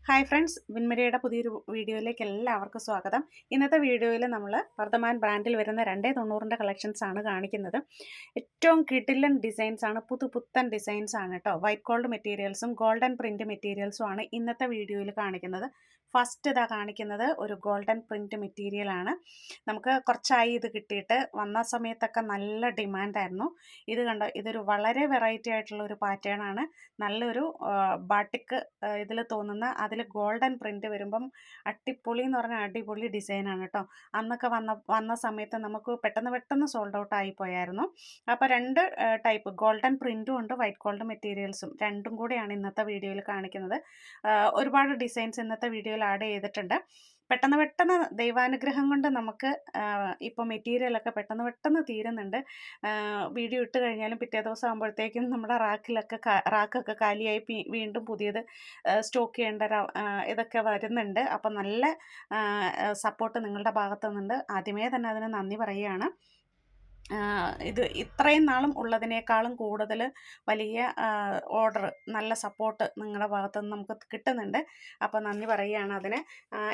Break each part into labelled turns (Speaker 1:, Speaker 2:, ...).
Speaker 1: Hi friends, വിൻമരിയുടെ പുതിയൊരു വീഡിയോയിലേക്ക് എല്ലാവർക്കും സ്വാഗതം. ഇന്നത്തെ വീഡിയോയിൽ നമ്മൾ വർദ്ധമാൻ ബ്രാൻഡിൽ വരുന്ന 290ൻ്റെ കളക്ഷൻസാണ് കാണിക്കുന്നത്. ഏറ്റവും കിടിലൻ ഡിസൈൻസാണ്, പുത്തൻ ഡിസൈൻസാണ് കേട്ടോ. വൈറ്റ് ഗോൾഡ് മെറ്റീരിയൽസും ഗോൾഡൻ പ്രിൻറ്റ് മെറ്റീരിയൽസും ആണ് ഇന്നത്തെ വീഡിയോയിൽ കാണിക്കുന്നത്. ഫസ്റ്റ് ഇതാ കാണിക്കുന്നത് ഒരു ഗോൾഡൻ പ്രിൻറ്റ് മെറ്റീരിയലാണ്. നമുക്ക് കുറച്ചായി ഇത് കിട്ടിയിട്ട്, വന്ന സമയത്തൊക്കെ നല്ല ഡിമാൻഡായിരുന്നു. ഇത് കണ്ടോ, ഇതൊരു വളരെ വെറൈറ്റി ആയിട്ടുള്ള ഒരു പാറ്റേൺ ആണ്. നല്ലൊരു ബാട്ടിക്ക് ഇതിൽ തോന്നുന്ന, അതിൽ ഗോൾഡൻ പ്രിൻറ്റ് വരുമ്പം അടിപൊളി എന്ന് പറഞ്ഞാൽ അടിപൊളി ഡിസൈനാണ് കേട്ടോ. അന്നൊക്കെ വന്ന സമയത്ത് നമുക്ക് പെട്ടെന്ന് സോൾഡ് ഔട്ട് ആയിപ്പോയായിരുന്നു. അപ്പോൾ രണ്ട് ടൈപ്പ് ഗോൾഡൻ പ്രിൻറ്റും ഉണ്ട്, വൈറ്റ് ഗോൾഡ് മെറ്റീരിയൽസും രണ്ടും കൂടെയാണ് ഇന്നത്തെ വീഡിയോയിൽ കാണിക്കുന്നത്. ഒരുപാട് ഡിസൈൻസ് ഇന്നത്തെ വീഡിയോയിൽ ആഡ് ചെയ്തിട്ടുണ്ട്. പെട്ടെന്ന് ദൈവാനുഗ്രഹം കൊണ്ട് നമുക്ക് ഇപ്പോൾ മെറ്റീരിയലൊക്കെ പെട്ടെന്ന് തീരുന്നുണ്ട്. വീഡിയോ ഇട്ട് കഴിഞ്ഞാലും പിറ്റേ ദിവസം ആകുമ്പോഴത്തേക്കും നമ്മുടെ റാക്കൊക്കെ കാലിയായി വീണ്ടും പുതിയത് സ്റ്റോക്ക് ചെയ്യേണ്ട ഇതൊക്കെ വരുന്നുണ്ട്. അപ്പം നല്ല സപ്പോർട്ട് നിങ്ങളുടെ ഭാഗത്തു നിന്നുണ്ട്. ആദ്യമേ തന്നെ അതിന് നന്ദി പറയുകയാണ്. ഇത് ഇത്രയും നാളും ഉള്ളതിനേക്കാളും കൂടുതൽ വലിയ ഓർഡർ, നല്ല സപ്പോർട്ട് നിങ്ങളുടെ ഭാഗത്തു നിന്ന് നമുക്ക് കിട്ടുന്നുണ്ട്. അപ്പോൾ നന്ദി പറയുകയാണ് അതിന്.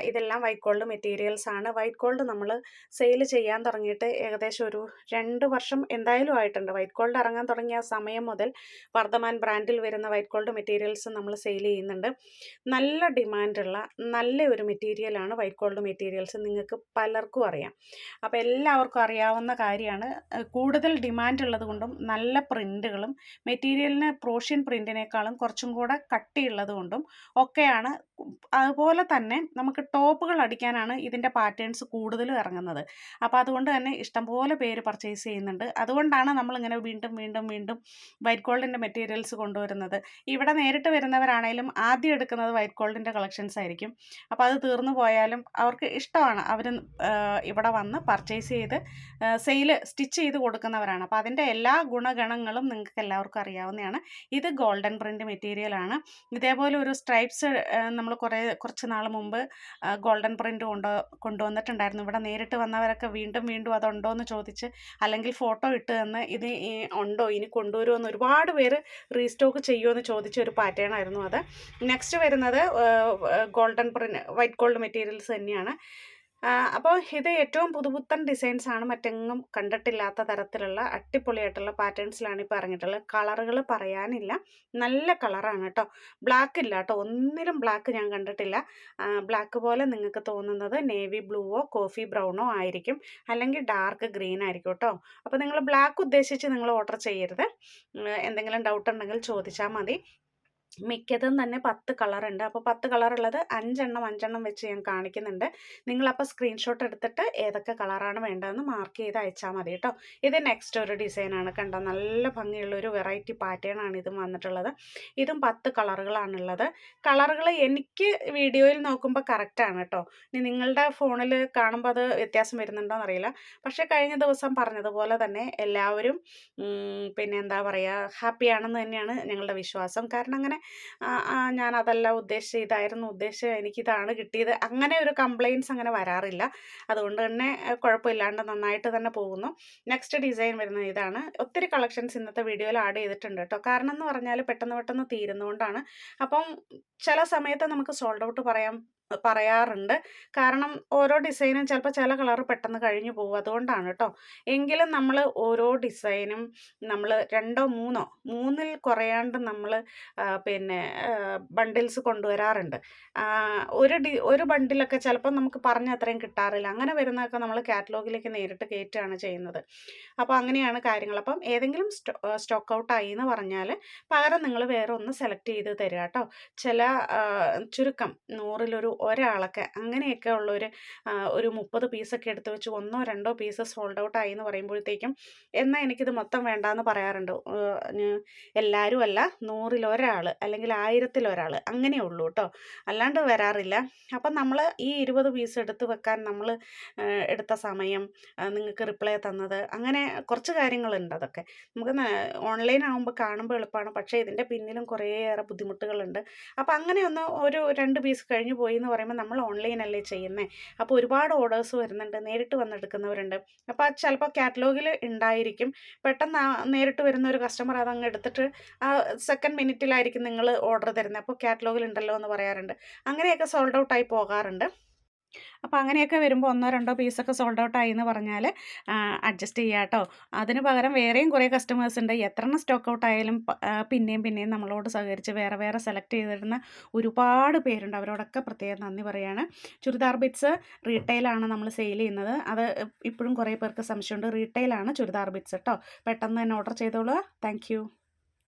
Speaker 1: ഇതെല്ലാം വൈറ്റ് ഗോൾഡ് മെറ്റീരിയൽസ് ആണ്. വൈറ്റ് ഗോൾഡ് നമ്മൾ സെയിൽ ചെയ്യാൻ തുടങ്ങിയിട്ട് ഏകദേശം ഒരു 2 വർഷം എന്തായാലും ആയിട്ടുണ്ട്. വൈറ്റ് ഗോൾഡ് ഇറങ്ങാൻ തുടങ്ങിയ സമയം മുതൽ വർദ്ധമാൻ ബ്രാൻഡിൽ വരുന്ന വൈറ്റ് ഗോൾഡ് മെറ്റീരിയൽസ് നമ്മൾ സെയിൽ ചെയ്യുന്നുണ്ട്. നല്ല ഡിമാൻഡുള്ള നല്ല ഒരു മെറ്റീരിയലാണ് വൈറ്റ് ഗോൾഡ് മെറ്റീരിയൽസ്. നിങ്ങൾക്ക് പലർക്കും അറിയാം. അപ്പോൾ എല്ലാവർക്കും അറിയാവുന്ന കാര്യമാണ്. കൂടുതൽ ഡിമാൻഡ് ഉള്ളത് കൊണ്ടും നല്ല പ്രിൻറ്റുകളും മെറ്റീരിയലിന് പ്രോഷ്യൻ പ്രിൻറ്റിനേക്കാളും കുറച്ചും കൂടെ കട്ടിയുള്ളത് കൊണ്ടും ഒക്കെയാണ്. അതുപോലെ തന്നെ നമുക്ക് ടോപ്പുകൾ അടിക്കാനാണ് ഇതിൻ്റെ പാറ്റേൺസ് കൂടുതലും ഇറങ്ങുന്നത്. അപ്പോൾ അതുകൊണ്ട് തന്നെ ഇഷ്ടംപോലെ പേര് പർച്ചേസ് ചെയ്യുന്നുണ്ട്. അതുകൊണ്ടാണ് നമ്മളിങ്ങനെ വീണ്ടും വൈറ്റ് ഗോൾഡിൻ്റെ മെറ്റീരിയൽസ് കൊണ്ടുവരുന്നത്. ഇവിടെ നേരിട്ട് വരുന്നവരാണേലും ആദ്യം എടുക്കുന്നത് വൈറ്റ് ഗോൾഡിൻ്റെ കളക്ഷൻസ് ആയിരിക്കും. അപ്പോൾ അത് തീർന്നു പോയാലും അവർക്ക് ഇഷ്ടമാണ്. അവർ ഇവിടെ വന്ന് പർച്ചേസ് ചെയ്ത് സ്റ്റിച്ച് ചെയ്ത് കൊടുക്കുന്നവരാണ്. അപ്പോൾ അതിൻ്റെ എല്ലാ ഗുണഗണങ്ങളും നിങ്ങൾക്ക് എല്ലാവർക്കും അറിയാവുന്നതാണ്. ഇത് ഗോൾഡൻ പ്രിൻറ്റ് മെറ്റീരിയലാണ്. ഇതേപോലെ ഒരു സ്ട്രൈപ്സ് നമ്മൾ കുറച്ച് നാൾ മുമ്പ് ഗോൾഡൻ പ്രിൻറ്റ് കൊണ്ടുവന്നിട്ടുണ്ടായിരുന്നു. ഇവിടെ നേരിട്ട് വന്നവരൊക്കെ വീണ്ടും അതുണ്ടോ എന്ന് ചോദിച്ച്, അല്ലെങ്കിൽ ഫോട്ടോ ഇട്ട് തന്ന് ഇത് ഉണ്ടോ ഇനി കൊണ്ടുവരുമോ എന്ന് ഒരുപാട് പേര് റീസ്റ്റോക്ക് ചെയ്യുമോ എന്ന് ചോദിച്ച ഒരു പാറ്റേൺ ആയിരുന്നു അത്. നെക്സ്റ്റ് വരുന്നത് golden print white gold materials തന്നെയാണ്. അപ്പോൾ ഇത് ഏറ്റവും പുതുപുത്തൻ ഡിസൈൻസാണ്. മറ്റെങ്ങും കണ്ടിട്ടില്ലാത്ത തരത്തിലുള്ള അടിപൊളിയായിട്ടുള്ള പാറ്റേൺസിലാണ് ഇപ്പോൾ ഇറങ്ങിയിട്ടുള്ളത്. കളറുകൾ പറയാനില്ല, നല്ല കളറാണ് കേട്ടോ. ബ്ലാക്ക് ഇല്ല കേട്ടോ, ഒന്നിലും ബ്ലാക്ക് ഞാൻ കണ്ടിട്ടില്ല. ബ്ലാക്ക് പോലെ നിങ്ങൾക്ക് തോന്നുന്നത് നേവി ബ്ലൂവോ കോഫി ബ്രൗണോ ആയിരിക്കും, അല്ലെങ്കിൽ ഡാർക്ക് ഗ്രീൻ ആയിരിക്കും കേട്ടോ. അപ്പോൾ നിങ്ങൾ ബ്ലാക്ക് ഉദ്ദേശിച്ച് നിങ്ങൾ ഓർഡർ ചെയ്യരുത്. എന്തെങ്കിലും ഡൗട്ട് ഉണ്ടെങ്കിൽ ചോദിച്ചാൽ മതി. മിക്കതും തന്നെ 10 കളറുണ്ട്. അപ്പോൾ 10 കളറുള്ളത് 5 വെച്ച് ഞാൻ കാണിക്കുന്നുണ്ട്. നിങ്ങളപ്പോൾ സ്ക്രീൻഷോട്ട് എടുത്തിട്ട് ഏതൊക്കെ കളറാണ് വേണ്ടതെന്ന് മാർക്ക് ചെയ്ത് അയച്ചാൽ മതി കേട്ടോ. ഇത് നെക്സ്റ്റ് ഒരു ഡിസൈനാണ്. കണ്ടോ, നല്ല ഭംഗിയുള്ളൊരു വെറൈറ്റി പാറ്റേൺ ആണ് ഇതും വന്നിട്ടുള്ളത്. ഇതും 10 കളറുകളാണുള്ളത്. കളറുകൾ എനിക്ക് വീഡിയോയിൽ നോക്കുമ്പോൾ കറക്റ്റാണ് കേട്ടോ. ഇനി നിങ്ങളുടെ ഫോണിൽ കാണുമ്പോൾ അത് വ്യത്യാസം വരുന്നുണ്ടോ എന്നറിയില്ല. പക്ഷേ കഴിഞ്ഞ ദിവസം പറഞ്ഞതുപോലെ തന്നെ എല്ലാവരും പിന്നെ എന്താ പറയുക, ഹാപ്പിയാണെന്ന് തന്നെയാണ് ഞങ്ങളുടെ വിശ്വാസം. കാരണം അങ്ങനെ ഞാൻ അതല്ല ഉദ്ദേശിച്ചത്, ഇതായിരുന്നു ഉദ്ദേശിച്ചത്, എനിക്കിതാണ് കിട്ടിയത്, അങ്ങനെ ഒരു കംപ്ലയിൻറ്റ്സ് അങ്ങനെ വരാറില്ല. അതുകൊണ്ട് തന്നെ കുഴപ്പമില്ലാണ്ട് നന്നായിട്ട് തന്നെ പോകുന്നു. നെക്സ്റ്റ് ഡിസൈൻ വരുന്നത് ഇതാണ്. ഒത്തിരി കളക്ഷൻസ് ഇന്നത്തെ വീഡിയോയിൽ ആഡ് ചെയ്തിട്ടുണ്ട് കേട്ടോ. കാരണം എന്ന് പറഞ്ഞാൽ പെട്ടെന്ന് തീരുന്നതുകൊണ്ടാണ്. അപ്പം ചില സമയത്ത് നമുക്ക് സോൾഡ് ഔട്ട് പറയാറുണ്ട്. കാരണം ഓരോ ഡിസൈനും ചിലപ്പോൾ ചില കളർ പെട്ടെന്ന് കഴിഞ്ഞു പോകും. അതുകൊണ്ടാണ് കേട്ടോ. എങ്കിലും നമ്മൾ ഓരോ ഡിസൈനും നമ്മൾ 2 3 കുറയാണ്ട് നമ്മൾ പിന്നെ ബണ്ടിൽസ് കൊണ്ടുവരാറുണ്ട്. ഒരു ബണ്ടിലൊക്കെ ചിലപ്പോൾ നമുക്ക് പറഞ്ഞ അത്രയും കിട്ടാറില്ല. അങ്ങനെ വരുന്നതൊക്കെ നമ്മൾ കാറ്റലോഗിലേക്ക് നേരിട്ട് കയറ്റുകയാണ് ചെയ്യുന്നത്. അപ്പോൾ അങ്ങനെയാണ് കാര്യങ്ങൾ. അപ്പം ഏതെങ്കിലും സ്റ്റോക്ക് ഔട്ടായി എന്ന് പറഞ്ഞാൽ പകരം നിങ്ങൾ വേറെ ഒന്ന് സെലക്ട് ചെയ്ത് തരിക കേട്ടോ. ചില ചുരുക്കം 100-ൽ ഒരാളൊക്കെ അങ്ങനെയൊക്കെ ഉള്ളൊരു 30 പീസൊക്കെ എടുത്ത് വെച്ച് 1-2 പീസ് സോൾഡ് ഔട്ട് ആയി എന്ന് പറയുമ്പോഴത്തേക്കും എന്നാൽ എനിക്കിത് മൊത്തം വേണ്ടാന്ന് പറയാറുണ്ട്. എല്ലാവരും അല്ല, 100-ൽ ഒരാൾ അല്ലെങ്കിൽ 1000-ൽ ഒരാൾ അങ്ങനെയേ ഉള്ളൂ കേട്ടോ, അല്ലാണ്ട് വരാറില്ല. അപ്പം നമ്മൾ ഈ 20 പീസ് എടുത്ത് വെക്കാൻ നമ്മൾ എടുത്ത സമയം, നിങ്ങൾക്ക് റിപ്ലൈ തന്നത്, അങ്ങനെ കുറച്ച് കാര്യങ്ങളുണ്ട്. അതൊക്കെ നമുക്ക് ഓൺലൈൻ ആകുമ്പോൾ കാണുമ്പോൾ എളുപ്പമാണ്, പക്ഷേ ഇതിൻ്റെ പിന്നിലും കുറേയേറെ ബുദ്ധിമുട്ടുകളുണ്ട്. അപ്പോൾ അങ്ങനെ ഒന്ന് ഒരു 2 പീസ് കഴിഞ്ഞു പോയി എന്ന് പറയുമ്പോൾ നമ്മൾ ഓൺലൈനല്ലേ ചെയ്യുന്നത്. അപ്പോൾ ഒരുപാട് ഓർഡേഴ്സ് വരുന്നുണ്ട്, നേരിട്ട് വന്നെടുക്കുന്നവരുണ്ട്. അപ്പോൾ അത് ചിലപ്പോൾ കാറ്റലോഗിൽ ഉണ്ടായിരിക്കും. പെട്ടെന്ന് നേരിട്ട് വരുന്ന ഒരു കസ്റ്റമർ അതങ്ങ് എടുത്തിട്ട് സെക്കൻഡ് മിനിറ്റിലായിരിക്കും നിങ്ങൾ ഓർഡർ തരുന്നത്. അപ്പോൾ കാറ്റലോഗിൽ ഉണ്ടല്ലോ എന്ന് പറയാറുണ്ട്. അങ്ങനെയൊക്കെ സോൾഡ് ഔട്ടായി പോകാറുണ്ട്. അപ്പോൾ അങ്ങനെയൊക്കെ വരുമ്പോൾ 1 2 പീസൊക്കെ സോൾഡ് ഔട്ട് ആയി എന്ന് പറഞ്ഞാൽ അഡ്ജസ്റ്റ് ചെയ്യുക കേട്ടോ. അതിന് പകരം വേറെയും കുറേ കസ്റ്റമേഴ്സ് ഉണ്ട്. എത്രണ്ണം സ്റ്റോക്ക് ഔട്ട് ആയാലും പിന്നെയും പിന്നെയും നമ്മളോട് സഹകരിച്ച് വേറെ വേറെ സെലക്ട് ചെയ്തിടുന്ന ഒരുപാട് പേരുണ്ട്. അവരോടൊക്കെ പ്രത്യേകം നന്ദി പറയുകയാണ്. ചുരിദാർ ബിറ്റ്സ് റീറ്റെയിലാണ് നമ്മൾ സെയിൽ ചെയ്യുന്നത്. അത് ഇപ്പോഴും കുറേ പേർക്ക് സംശയമുണ്ട്. റീറ്റെയിലാണ് ചുരിദാർ ബിറ്റ്സ് കേട്ടോ. പെട്ടെന്ന് തന്നെ ഓർഡർ ചെയ്തോളുക. താങ്ക്